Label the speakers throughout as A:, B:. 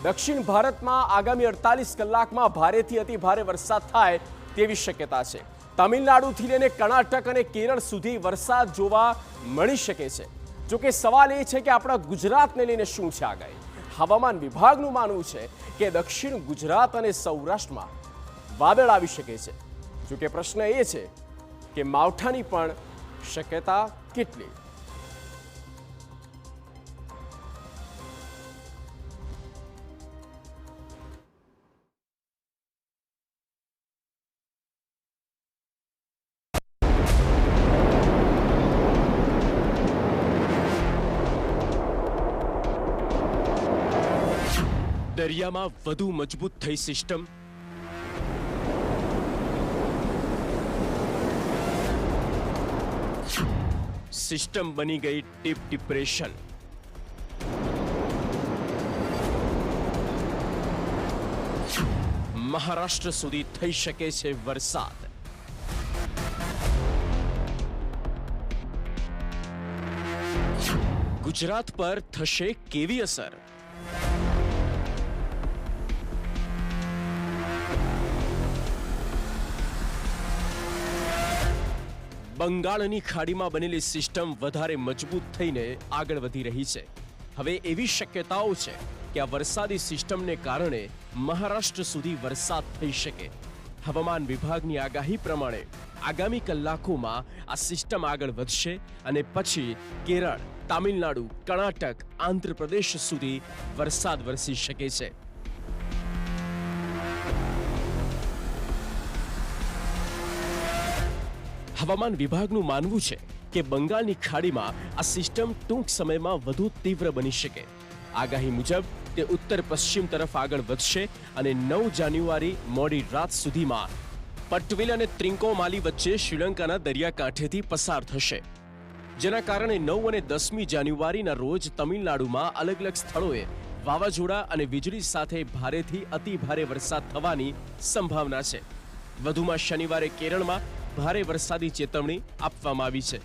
A: દક્ષિણ ભારતમાં આગામી 48 કલાકમાં ભારેથી અતિ ભારે વરસાદ થાય તેવી શક્યતા છે। તમિલનાડુથી લઈને કર્ણાટક અને કેરળ સુધી વરસાદ જોવા મળી શકે છે। જો કે સવાલ એ છે કે આપણા ગુજરાતને લઈને શું છે આગાહી। હવામાન વિભાગનું માનવું છે કે દક્ષિણ ગુજરાત અને સૌરાષ્ટ્રમાં વાદળ આવી શકે છે। જો કે પ્રશ્ન એ છે કે માવઠાની પણ શક્યતા કેટલી। દરિયામાં વધુ મજબૂત થઈ સિસ્ટમ, સિસ્ટમ બની ગઈ ડીપ ડિપ્રેશન। મહારાષ્ટ્ર સુધી થઈ શકે છે વરસાદ। ગુજરાત પર થશે કેવી અસર? બંગાળની ખાડીમાં બનેલી સિસ્ટમ વધારે મજબૂત થઈને આગળ વધી રહી છે। હવે એવી શક્યતાઓ છે કે આ વરસાદી સિસ્ટમને કારણે મહારાષ્ટ્ર સુધી વરસાદ થઈ શકે। હવામાન વિભાગની આગાહી પ્રમાણે આગામી કલાકોમાં આ સિસ્ટમ આગળ વધશે અને પછી કેરળ, તામિલનાડુ, કર્ણાટક, આંધ્રપ્રદેશ સુધી વરસાદ વરસી શકે છે। હવામાન વિભાગનું માનવું છે કે બંગાળની ખાડીમાં આ સિસ્ટમ ટૂંક સમયમાં વધુ તીવ્ર બની શકે। આગાહી મુજબ તે ઉત્તર પશ્ચિમ તરફ આગળ વધશે અને 9 જાન્યુઆરી મોડી રાત સુધીમાં પટવિલ અને ત્રિંકોમાલી વચ્ચે શ્રીલંકાના દરિયાકાંઠેથી પસાર થશે, જેના કારણે 9 અને 10મી જાન્યુઆરીના રોજ તમિલનાડુમાં અલગ અલગ સ્થળોએ વાવાઝોડા અને વીજળી સાથે ભારેથી અતિ ભારે વરસાદ થવાની સંભાવના છે। વધુમાં શનિવારે કેરળમાં ભારે વરસાદી ચેતવણી આપવામાં આવી છે।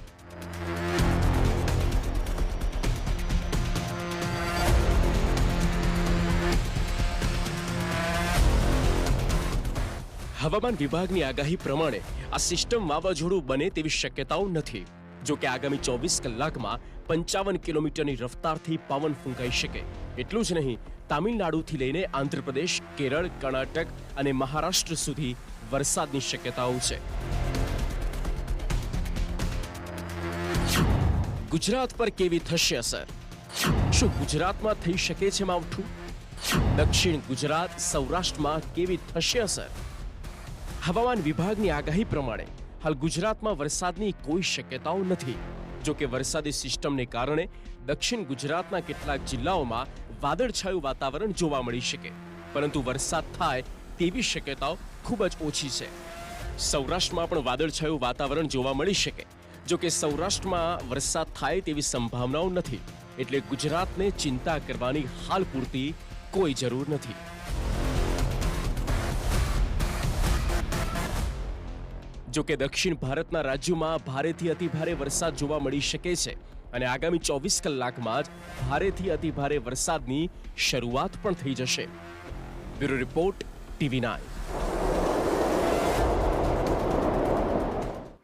A: હવામાન વિભાગની આગાહી પ્રમાણે આ સિસ્ટમ વાવાઝોડું બને તેવી શક્યતાઓ નથી। જો કે આગામી 24 કલાકમાં 55 કિલોમીટરની રફતારથી પવન ફૂંકાઈ શકે। એટલું જ નહીં, તામિલનાડુથી લઈને આંધ્રપ્રદેશ, કેરળ, કર્ણાટક અને મહારાષ્ટ્ર સુધી વરસાદની શક્યતાઓ છે। ગુજરાત પર કેવી થશે અસર? શું ગુજરાતમાં થઈ શકે છે માવઠું? દક્ષિણ ગુજરાત, સૌરાષ્ટ્રમાં કેવી થશે અસર? હવામાન વિભાગની આગાહી પ્રમાણે હાલ ગુજરાતમાં વરસાદની કોઈ શક્યતાઓ નથી। જો કે વરસાદી સિસ્ટમને કારણે દક્ષિણ ગુજરાતના કેટલાક જિલ્લાઓમાં વાદળછાયું વાતાવરણ જોવા મળી શકે, પરંતુ વરસાદ થાય તેવી શક્યતાઓ ખૂબ જ ઓછી છે। સૌરાષ્ટ્રમાં પણ વાદળછાયું વાતાવરણ જોવા મળી શકે। જો કે સૌરાષ્ટ્રમાં વરસાદ થાય તેવી સંભાવનાઓ નથી, એટલે ગુજરાતને ચિંતા કરવાની હાલ પૂરતી કોઈ જરૂર નથી। જો કે દક્ષિણ ભારતના રાજ્યોમાં ભારેથી અતિ ભારે વરસાદ જોવા મળી શકે છે અને આગામી 24 કલાકમાં જ ભારેથી અતિ ભારે વરસાદની શરૂઆત પણ થઈ જશે। Bureau report, TV9।